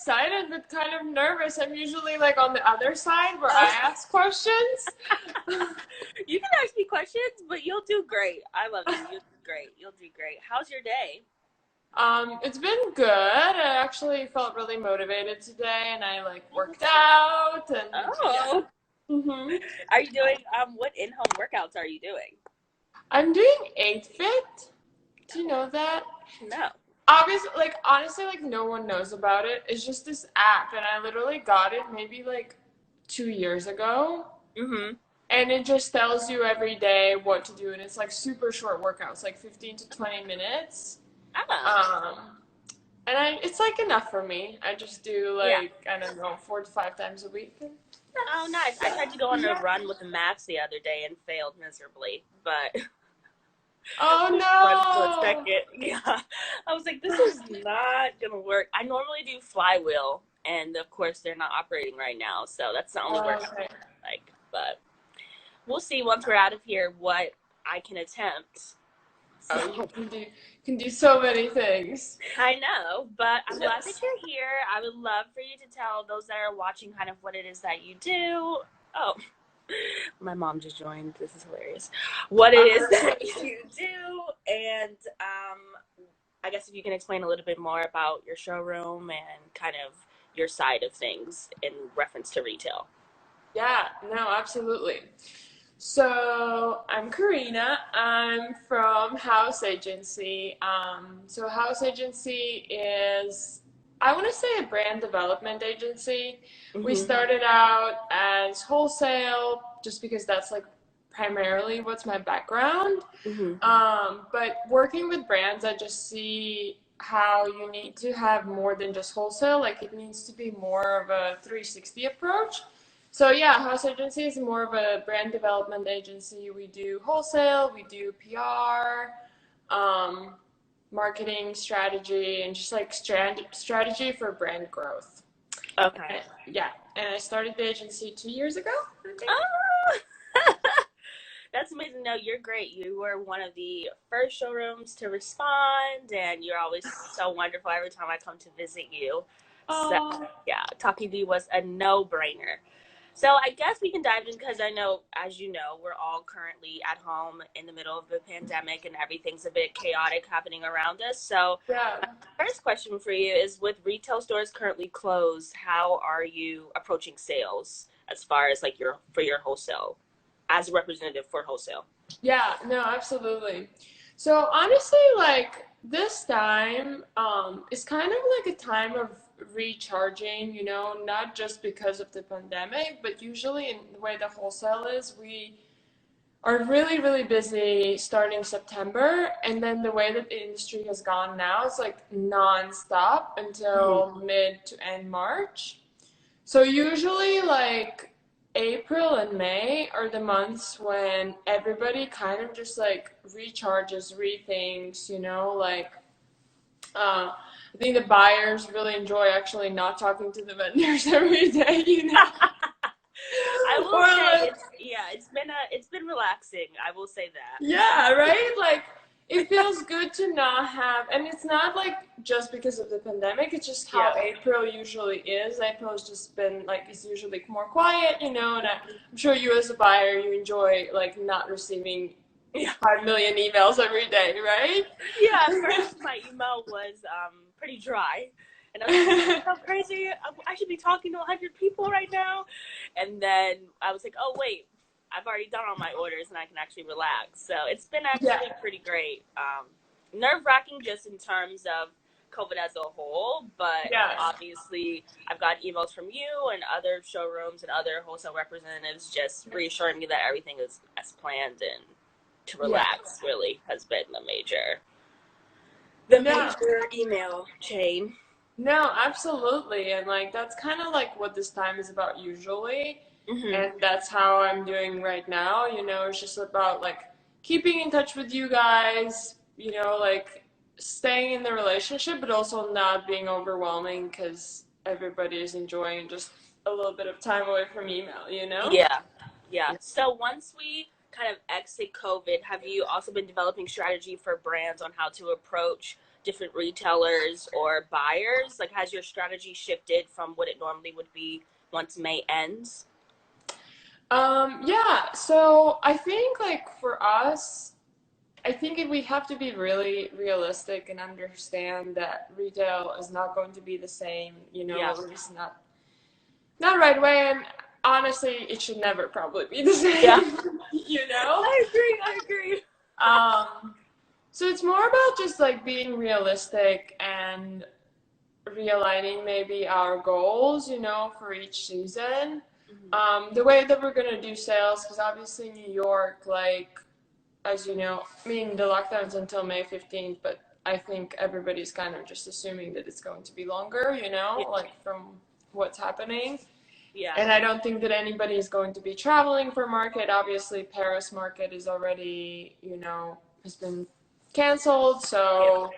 excited but kind of nervous. I'm usually like on the other side where I ask questions. You can ask me questions, but you'll do great. I love you. You'll do great. You'll do great. How's your day? It's been good. I actually felt really motivated today, and I like worked out and Oh. hmm Are you doing, what in-home workouts are you doing? I'm doing 8Fit. Do you know that? No. Obviously, like honestly, like no one knows about it. It's just this app, and I literally got it maybe like 2 years ago. Mm-hmm. And it just tells you every day what to do, and it's like super short workouts, like 15 to 20 minutes. Oh. It's like enough for me. I just do like, I don't know, 4 to 5 times a week. Oh, nice. I tried to go on a run with Max the other day and failed miserably, but Oh one no! second. Yeah. I was like, this is not going to work. I normally do flywheel, and of course they're not operating right now, so that's the only workout I like. But we'll see once we're out of here what I can attempt. Oh, you can do so many things. I know, but I'm glad that you're here. I would love for you to tell those that are watching kind of what it is that you do. Oh, my mom just joined. This is hilarious. What it is that you do, and I guess if you can explain a little bit more about your showroom and kind of your side of things in reference to retail. Yeah, no, absolutely. So I'm Karina. I'm from Haus Agency. So Haus Agency is, I want to say, a brand development agency. Mm-hmm. We started out as wholesale, just because that's like primarily what's my background. Mm-hmm. But working with brands, I just see how you need to have more than just wholesale. Like it needs to be more of a 360 approach. So yeah, House Agency is more of a brand development agency. We do wholesale, we do PR, marketing strategy, and just like strategy for brand growth. Okay. And I started the agency 2 years ago, I think. Oh. That's amazing. No, you're great. You were one of the first showrooms to respond, and you're always so wonderful every time I come to visit you. So, yeah, talking to you was a no-brainer. So I guess we can dive in because I know, as you know, we're all currently at home in the middle of the pandemic and everything's a bit chaotic happening around us. So Yeah. my first question for you is, with retail stores currently closed, how are you approaching sales as far as like your wholesale, as a representative for wholesale? Yeah, no, absolutely. So honestly, like this time, is kind of like a time of recharging, not just because of the pandemic, but usually in the way the wholesale is, we are really, really busy starting September, and then the way that the industry has gone now, it's like non-stop until mid to end March. So usually like April and May are the months when everybody kind of just like recharges, rethinks, like I think the buyers really enjoy actually not talking to the vendors every day. I will say it's been relaxing. I will say that. Yeah, right? Like it feels good to not have, and it's not like just because of the pandemic, it's just how April usually is. April's just been like, it's usually more quiet, and I'm sure you as a buyer, you enjoy like not receiving 5 million emails every day, right? Yeah, at first my email was pretty dry. And I was like, so crazy. I should be talking to 100 people right now. And then I was like, oh, wait, I've already done all my orders and I can actually relax. So it's been actually pretty great. Nerve-wracking just in terms of COVID as a whole. But obviously I've got emails from you and other showrooms and other wholesale representatives just reassuring me that everything is as planned, and to relax really has been the major email chain. No, absolutely. And like that's kind of like what this time is about usually. And that's how I'm doing right now. It's just about like keeping in touch with you guys, like staying in the relationship, but also not being overwhelming because everybody is enjoying just a little bit of time away from email, Yeah. So once we kind of exit COVID, have you also been developing strategy for brands on how to approach different retailers or buyers? Like, has your strategy shifted from what it normally would be once May ends? Yeah, so I think like for us, I think we have to be really realistic and understand that retail is not going to be the same, Yeah. at least not right away. And honestly, it should never probably be the Yeah. same, you know? I agree. I agree. Um, so it's more about just like being realistic and realigning maybe our goals, for each season. Mhm. The way that we're gonna do sales, because obviously New York, like as you know, I mean the lockdown's until May 15th, but I think everybody's kind of just assuming that it's going to be longer, Yeah. like from what's happening. Yeah. And I don't think that anybody is going to be traveling for market. Obviously, Paris market is already, has been canceled. Yeah. So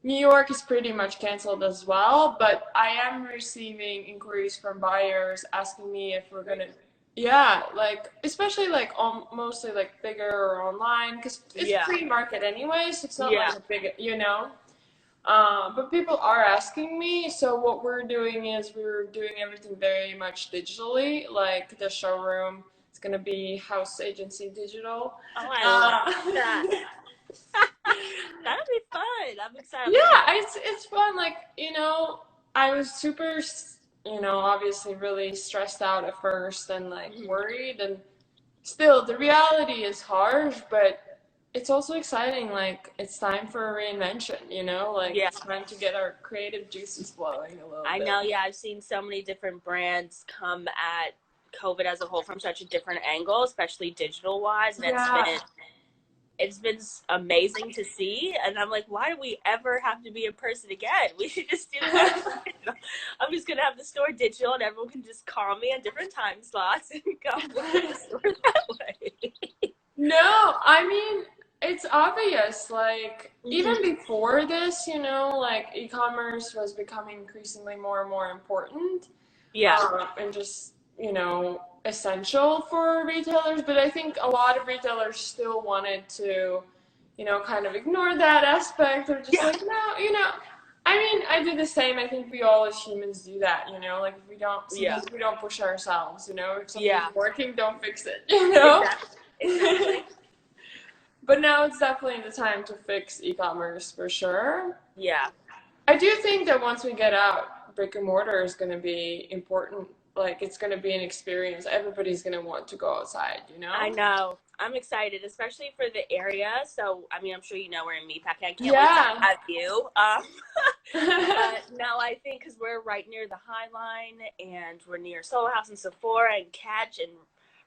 New York is pretty much canceled as well. But I am receiving inquiries from buyers asking me if we're going to, yeah, like, especially like mostly like bigger or online because it's Yeah. pre-market anyway. So it's not Yeah. like a big. But people are asking me, so what we're doing is we're doing everything very much digitally. Like the showroom, it's gonna be Haus agency digital. Oh, I love Uh, that. That'll be fun. I'm excited. yeah, it's fun. Like I was super, obviously really stressed out at first and like Mhm. worried, and still the reality is harsh, but it's also exciting. Like it's time for a reinvention, like Yeah. it's time to get our creative juices flowing a little I bit. know, yeah, I've seen so many different brands come at COVID as a whole from such a different angle, especially digital wise, and Yeah. it's been amazing to see. And I'm like, why do we ever have to be in person again? We should just do everything digital. I'm just gonna have the store digital, and everyone can just call me at different time slots and come look at the store that way. No, I mean, it's obvious. Like, even Mm-hmm. before this, like e-commerce was becoming increasingly more and more important, Yeah, and just, essential for retailers. But I think a lot of retailers still wanted to, kind of ignore that aspect or just yeah, like, no, I mean, I do the same. I think we all as humans do that, like if we don't, yeah, sometimes we don't push ourselves, if something's yeah. working, don't fix it, Exactly, exactly. But now it's definitely the time to fix e-commerce for sure. Yeah. I do think that once we get out, brick and mortar is going to be important. Like it's going to be an experience. Everybody's going to want to go outside, I know. I'm excited, especially for the area. So, I mean, I'm sure you know we're in Meatpacking. I can't wait to Yeah. have you. But no, I think because we're right near the High Line and we're near Soho House and Sephora and Catch and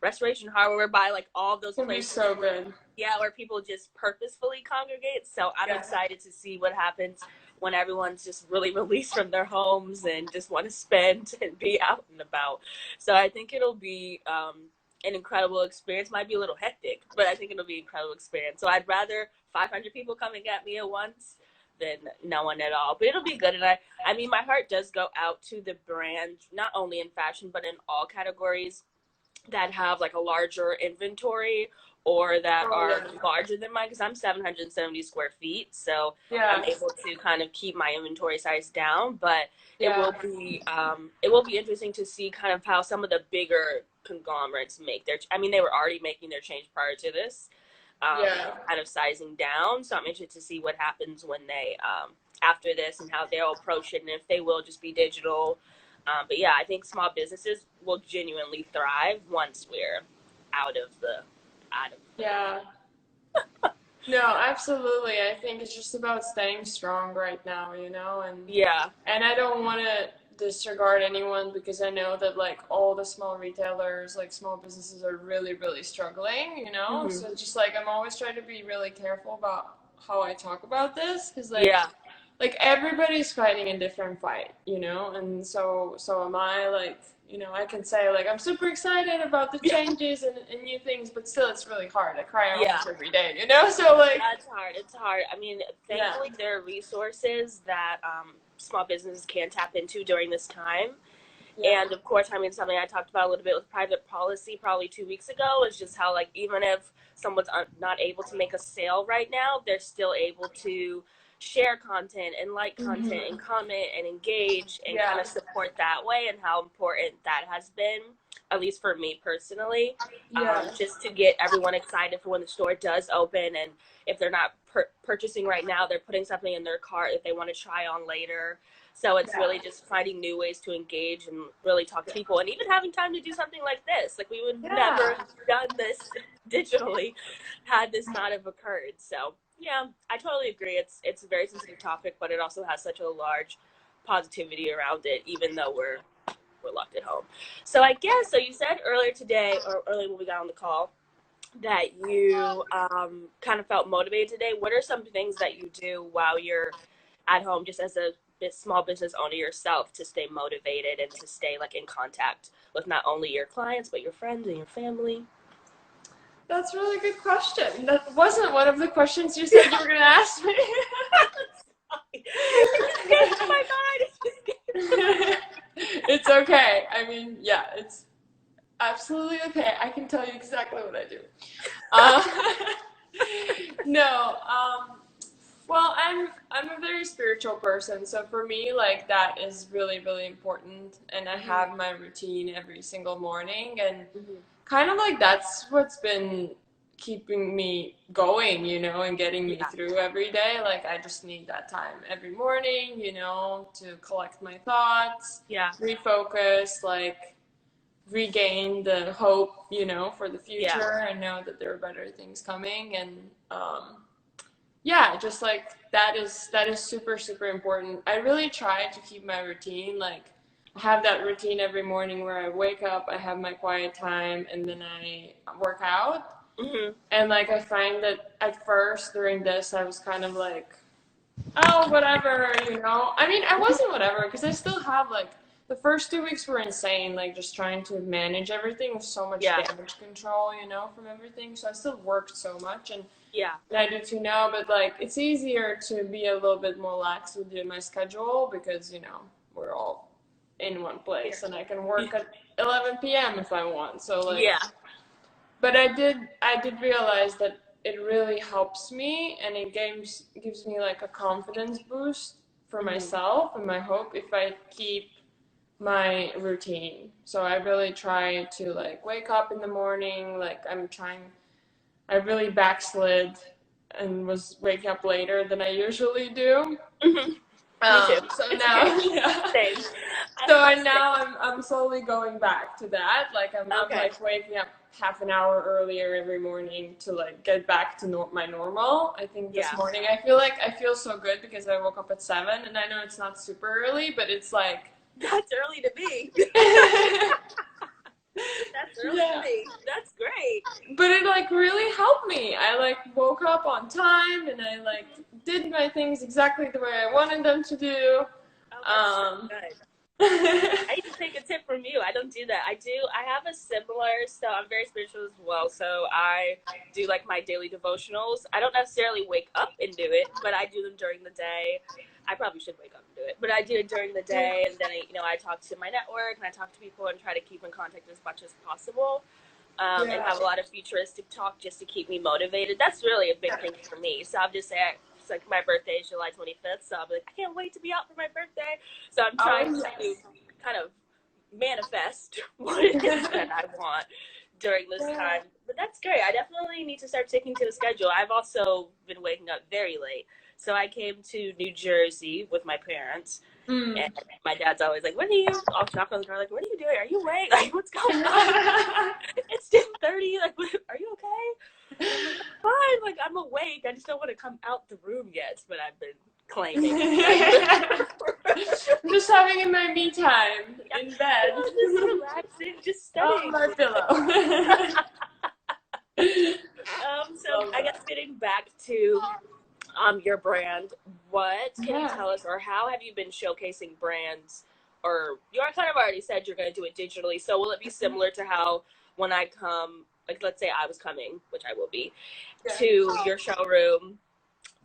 Restoration Hardware, we're by like all those It's going to be places. so good. Yeah, where people just purposefully congregate. So I'm Yeah. excited to see what happens when everyone's just really released from their homes and just want to spend and be out and about. So I think it'll be an incredible experience. Might be a little hectic, but I think it'll be an incredible experience. So I'd rather 500 people coming at me at once than no one at all. But it'll be good. And I mean, my heart does go out to the brand, not only in fashion, but in all categories that have like a larger inventory or that are larger than mine, because I'm 770 square feet, so Yeah. I'm able to kind of keep my inventory size down. But Yeah. it will be interesting to see kind of how some of the bigger conglomerates make their. I mean, they were already making their change prior to this, Yeah. kind of sizing down. So I'm interested to see what happens when they after this and how they'll approach it, and if they will just be digital. But yeah, I think small businesses will genuinely thrive once we're out of the Yeah. No, absolutely. I think it's just about staying strong right now, and yeah, I don't want to disregard anyone because I know that like all the small retailers, like small businesses are really, really struggling, mm-hmm. So just like I'm always trying to be really careful about how I talk about this because Yeah, like everybody's fighting a different fight, and so am I. Like, I can say like I'm super excited about the changes and new things, but still it's really hard. I cry almost every day, so like that's hard. It's hard. I mean, thankfully there are resources that small businesses can tap into during this time. yeah. And of course, I mean, something I talked about a little bit with private policy probably 2 weeks ago is just how, like, even if someone's not able to make a sale right now, they're still able to share content and like content and comment and engage and kind of support that way, and how important that has been, at least for me personally, just to get everyone excited for when the store does open, and if they're not purchasing right now, they're putting something in their cart if they want to try on later. So it's really just finding new ways to engage and really talk to people, and even having time to do something like this. Like, we would never have done this digitally had this not have occurred. So yeah, I totally agree. It's a very sensitive topic, but it also has such a large positivity around it, even though we're locked at home. So I guess, so you said earlier today, or earlier when we got on the call, that you kind of felt motivated today. What are some things that you do while you're at home, just as a small business owner yourself, to stay motivated and to stay like in contact with not only your clients but your friends and your family? That's a really good question. That wasn't one of the questions you said you were going to ask me. It just came to my mind. It's okay. I mean, yeah, it's absolutely okay. I can tell you exactly what I do. No, well, I'm a very spiritual person, so for me, like, that is really, really important, and I have my routine every single morning, and kind of like that's what's been keeping me going, you know, and getting me through every day. Like, I just need that time every morning, you know, to collect my thoughts, refocus, like, regain the hope, you know, for the future, and know that there are better things coming. And just like that is super, super important. I really try to keep my routine. Like, I have that routine every morning where I wake up, I have my quiet time, and then I work out. And like, I find that at first during this, I was kind of like, oh, whatever, you know. I mean, I wasn't whatever, because I still have, like, the first 2 weeks were insane, like, just trying to manage everything with so much damage control, you know, from everything. So I still worked so much, and I do too now, but like, it's easier to be a little bit more lax with my schedule, because, you know, we're all in one place, and I can work at 11 p.m. if I want. So like, but I did realize that it really helps me, and it gives me like a confidence boost for myself and my hope if I keep my routine. So I really try to like wake up in the morning. Like, I really backslid and was waking up later than I usually do. Me too. So now, I'm slowly going back to that. Like, I'm like waking up half an hour earlier every morning to like get back to my normal. I think this morning I feel so good because I woke up at 7, and I know it's not super early, but it's like, that's early to me. That's early to me. That's great. But it like really helped me. I like woke up on time, and I like did my things exactly the way I wanted them to do. So good. I need to take a tip from you. I don't do that. I have a similar, so I'm very spiritual as well. So I do like my daily devotionals. I don't necessarily wake up and do it, but I do them during the day. I probably should wake up and do it, but I do it during the day, and then I talk to my network, and I talk to people and try to keep in contact as much as possible, and have a lot of futuristic talk just to keep me motivated. That's really a big thing for me. So I'll just say, it's like my birthday is July 25th, so I'll be like, I can't wait to be out for my birthday. So I'm trying to kind of manifest what it is that I want during this time. But that's great. I definitely need to start sticking to the schedule. I've also been waking up very late. So I came to New Jersey with my parents, and my dad's always like, "What are you?" I'll knock on the door, like, "What are you doing? Are you awake? Like, what's going on?" It's 10:30. Like, are you okay? I'm like, fine. Like, I'm awake. I just don't want to come out the room yet. But I've been claiming. I'm just having my me time in bed, just relaxing, just studying on my pillow. So I guess getting back to your brand, what can you tell us, or how have you been showcasing brands? Or you kind of already said you're going to do it digitally, so will it be similar to how when I come, like, let's say I was coming, which I will be, to your showroom,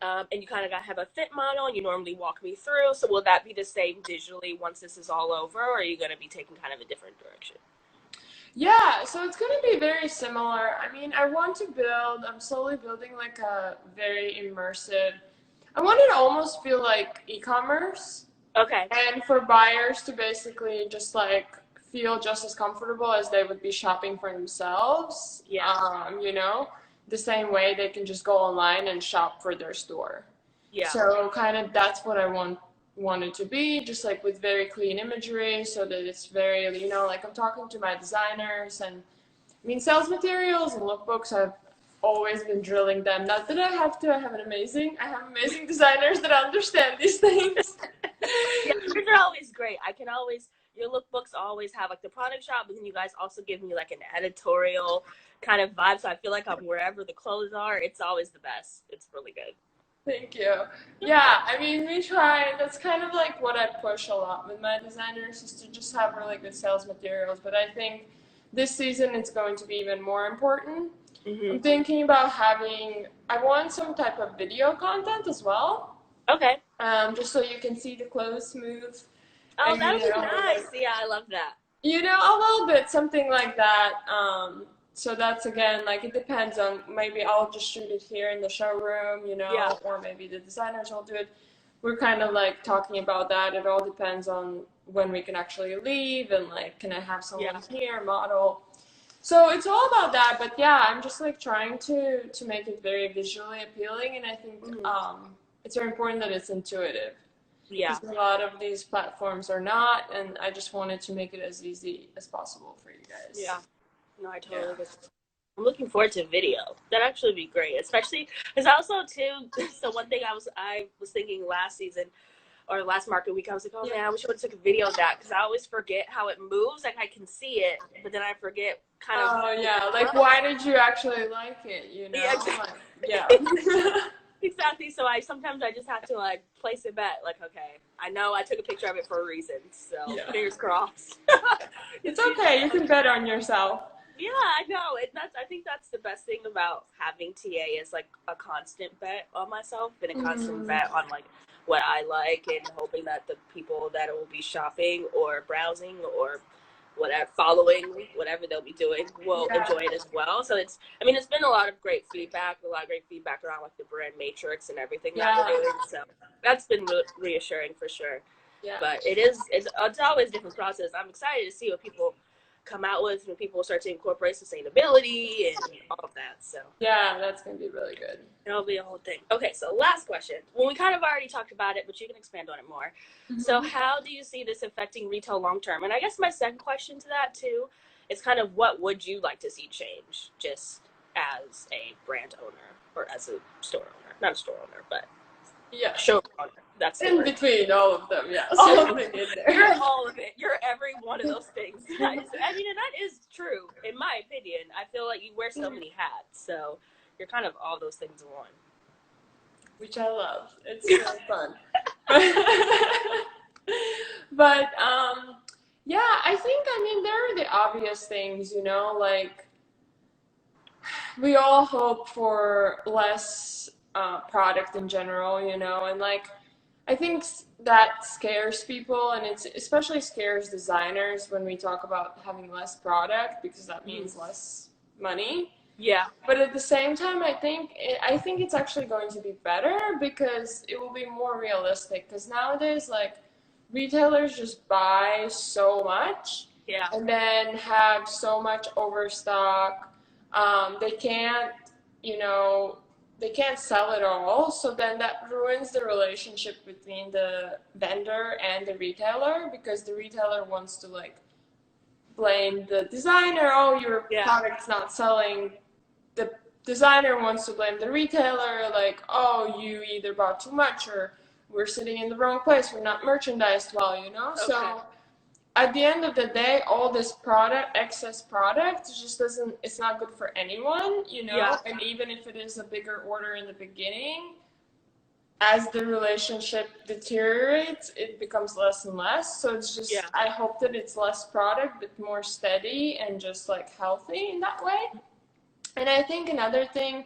and you kind of have a fit model and you normally walk me through, so will that be the same digitally once this is all over, or are you going to be taking kind of a different direction? Yeah, so it's going to be very similar. I mean, I'm slowly building like a very immersive, I want it to almost feel like e-commerce, Okay. and for buyers to basically just like feel just as comfortable as they would be shopping for themselves. Yeah. The same way they can just go online and shop for their store. Yeah. So kind of that's what I want it to be, just like with very clean imagery, so that it's very, like I'm talking to my designers, and I mean, sales materials and lookbooks, I've always been drilling them. Not that I have to, I have amazing designers that understand these things. Yeah, yours are always great. Your lookbooks always have like the product shop, but then you guys also give me like an editorial kind of vibe. So I feel like I'm wherever the clothes are. It's always the best. It's really good. Thank you. Yeah, I mean, we try, that's kind of like what I push a lot with my designers, is to just have really good sales materials. But I think this season it's going to be even more important. I'm thinking about I want some type of video content as well. Okay. Just so you can see the clothes move. Oh, And, that would be nice. Yeah, I love that. A little bit, something like that. So that's, again, like, it depends on, maybe I'll just shoot it here in the showroom, Yeah. or maybe the designers will do it. We're kind of like talking about that. It all depends on when we can actually leave, and like, can I have someone here model? So it's all about that. But yeah, I'm just like trying to make it very visually appealing, and I think it's very important that it's intuitive. Yeah. Because a lot of these platforms are not, and I just wanted to make it as easy as possible for you guys. Yeah. No, I totally agree. I'm looking forward to video. That'd actually be great, especially because also too. So one thing I was thinking last season or last market week, I was like, oh man, I wish I would have took a video of that, because I always forget how it moves. Like I can see it, but then I forget kind of. Oh yeah, like why did you actually like it? Yeah, exactly. Yeah. Exactly. So sometimes I just have to like place a bet. Like, okay, I know I took a picture of it for a reason, so fingers crossed. It's okay. You can bet on yourself. Yeah, I know. I think that's the best thing about having TA, is like a constant bet on myself, and a constant bet on like what I like, and hoping that the people that will be shopping or browsing or whatever, following whatever they'll be doing, will enjoy it as well. So it's been a lot of great feedback around like the brand matrix and everything that we're doing. So that's been reassuring for sure. Yeah. But it's always a different process. I'm excited to see what people come out with when people start to incorporate sustainability and all of that. So yeah, that's gonna be really good. It'll be a whole thing. Okay, so last question. Well, we kind of already talked about it, but you can expand on it more. So how do you see this affecting retail long term? And I guess my second question to that too is kind of, what would you like to see change, just as a brand owner or as a store owner? Not a store owner, but showroom owner. That's in between all of them. Yeah, all of it. You're all of it. You're every one of those things. And that is true in my opinion. I feel like you wear so many hats, so you're kind of all those things in one. Which I love. It's really fun. But yeah, I think, there are the obvious things, like we all hope for less product in general, and like I think that scares people, and it's especially scares designers when we talk about having less product, because that means less money. Yeah. But at the same time, I think it's actually going to be better, because it will be more realistic. Because nowadays, like, retailers just buy so much, and then have so much overstock. They can't, they can't sell it all, so then that ruins the relationship between the vendor and the retailer, because the retailer wants to like blame the designer. Oh, your product's not selling. The designer wants to blame the retailer, like, oh, you either bought too much, or we're sitting in the wrong place, we're not merchandised well, So at the end of the day, all this excess product, just it's not good for anyone, and even if it is a bigger order in the beginning, as the relationship deteriorates, it becomes less and less. So it's just, I hope that it's less product, but more steady and just like healthy in that way. And I think another thing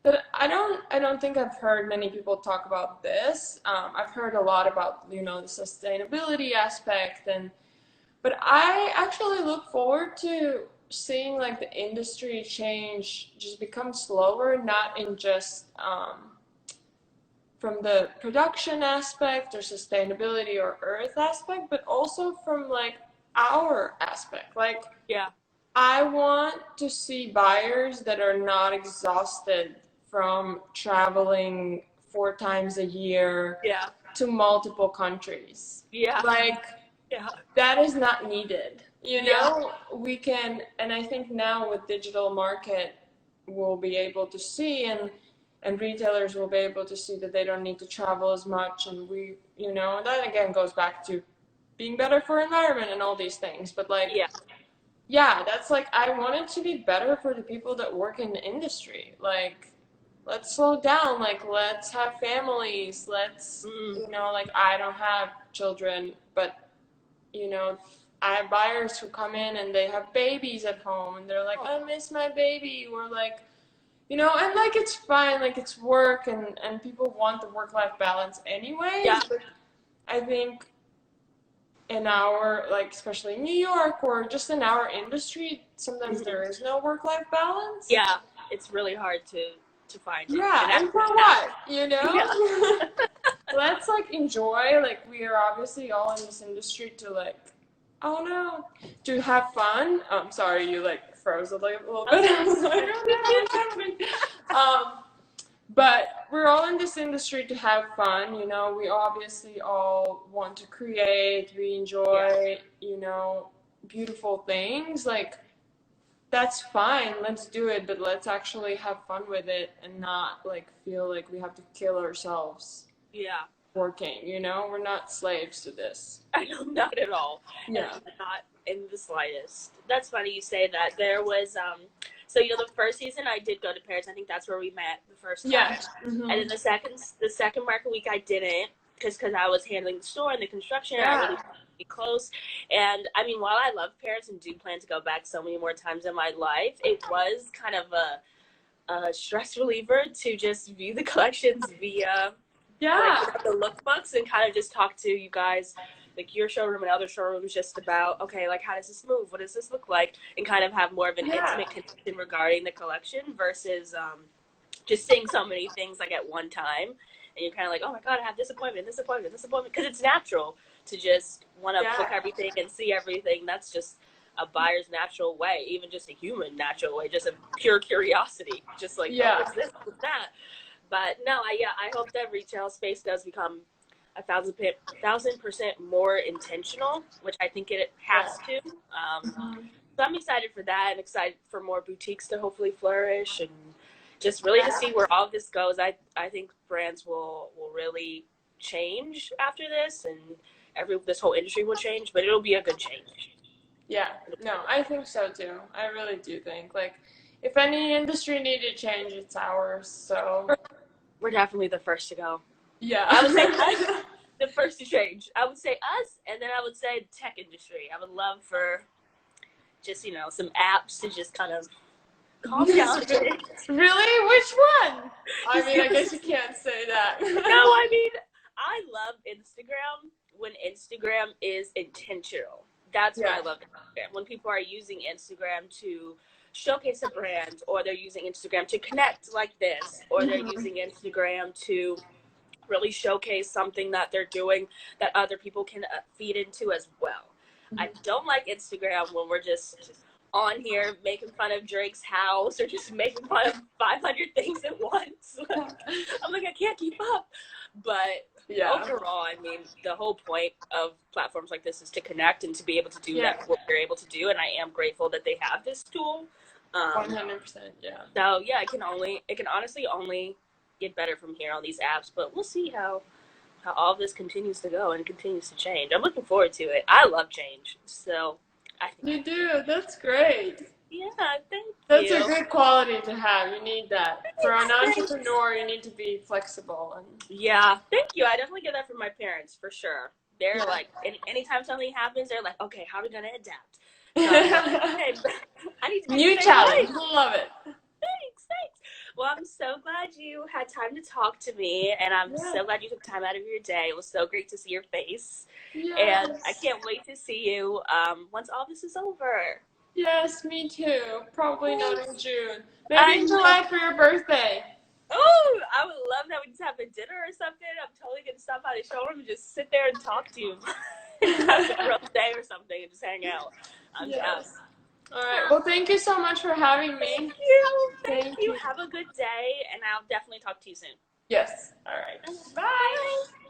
that I don't think I've heard many people talk about this. I've heard a lot about, the sustainability aspect, but I actually look forward to seeing like the industry change, just become slower, not in just from the production aspect or sustainability or earth aspect, but also from like our aspect. Like, Yeah. I want to see buyers that are not exhausted from traveling 4 times a year Yeah. to multiple countries. Yeah. Like, Yeah. that is not needed. You Yeah. know, we can, and I think now with digital market, we'll be able to see, and retailers will be able to see that they don't need to travel as much. And we, you know, and that again goes back to being better for environment and all these things. But like, Yeah. yeah, that's like, I want it to be better for the people that work in the industry. Like, let's slow down. Like, let's have families. Let's, you know, like, I don't have children, but, you know, I have buyers who come in and they have babies at home and they're like, I miss my baby. Or like, you know, and like, it's fine. Like, it's work, and people want the work-life balance anyways. Yeah. But I think in our, like, especially New York or just in our industry, sometimes there is no work-life balance. Yeah. It's really hard to find it. Yeah, and for what, you know? Yeah. Let's like enjoy, like, we are obviously all in this industry to like, oh no, to have fun. I'm sorry, you like froze a little bit. I was like, oh no, what's happening? But we're all in this industry to have fun, you know. We obviously all want to create, we enjoy, you know, beautiful things. Like, that's fine, let's do it, but let's actually have fun with it and not like feel like we have to kill ourselves Yeah. working, you know. We're not slaves to this. I know, not at all. Yeah. Not in the slightest. That's funny you say that. There was so you know, the first season I did go to Paris. I think that's where we met the first time. Yeah. And then the second market week I didn't, because I was handling the store and the construction. Yeah. I really wanted to be close. And I mean, while I love Paris and do plan to go back so many more times in my life, it was kind of a stress reliever to just view the collections via like, the lookbooks and kind of just talk to you guys, like your showroom and other showrooms, just about, okay, like, how does this move? What does this look like? And kind of have more of an intimate connection regarding the collection versus just seeing so many things like at one time. And you're kind of like, oh my God, I have this appointment, because it's natural to just want to book everything and see everything. That's just a buyer's natural way, even just a human natural way, just a pure curiosity, just like, oh, what's this, what's that? But no, I hope that retail space does become 1,000% more intentional, which I think it has to. So I'm excited for that, and excited for more boutiques to hopefully flourish, and just really to see where all of this goes. I think brands will really change after this, and this whole industry will change, but it'll be a good change. Yeah, no, I think so too. I really do think, like, if any industry needed change, it's ours. So we're definitely the first to go. Yeah. I would say us, the first to change. I would say us, and then I would say tech industry. I would love for just, you know, some apps to just kind of calm down. Really? Which one? I mean, I guess you can't say that. No, I mean, I love Instagram when Instagram is intentional. That's what I love Instagram. When people are using Instagram to showcase a brand, or they're using Instagram to connect like this, or they're using Instagram to really showcase something that they're doing that other people can feed into as well. I don't like Instagram when we're just on here making fun of Drake's house or just making fun of 500 things at once. I'm like, I can't keep up. But overall, I mean, the whole point of platforms like this is to connect and to be able to do that, what they're able to do. And I am grateful that they have this tool. 100%, yeah. So yeah, it can honestly only get better from here on these apps, but we'll see how all this continues to go and continues to change. I'm looking forward to it. I love change, so I think you do. That's great. Yeah, thank you. That's a good quality to have. You need that. For an entrepreneur, you need to be flexible. And yeah, thank you. I definitely get that from my parents, for sure. They're like, anytime something happens, they're like, okay, how are we going to adapt? So okay, I need to new challenge. Love it. Thanks. Well, I'm so glad you had time to talk to me, and I'm so glad you took time out of your day. It was so great to see your face. Yes. And I can't wait to see you once all this is over. Yes, me too. Probably not in June. Maybe in July for your birthday. Oh, I would love that. We just have having dinner or something, I'm totally gonna stop by the showroom and just sit there and talk to you. Have a rough day or something and just hang out. I'm down. Yes. All right. Well, thank you so much for having me. Thank you. Have a good day, and I'll definitely talk to you soon. Yes. All right. Bye. Bye.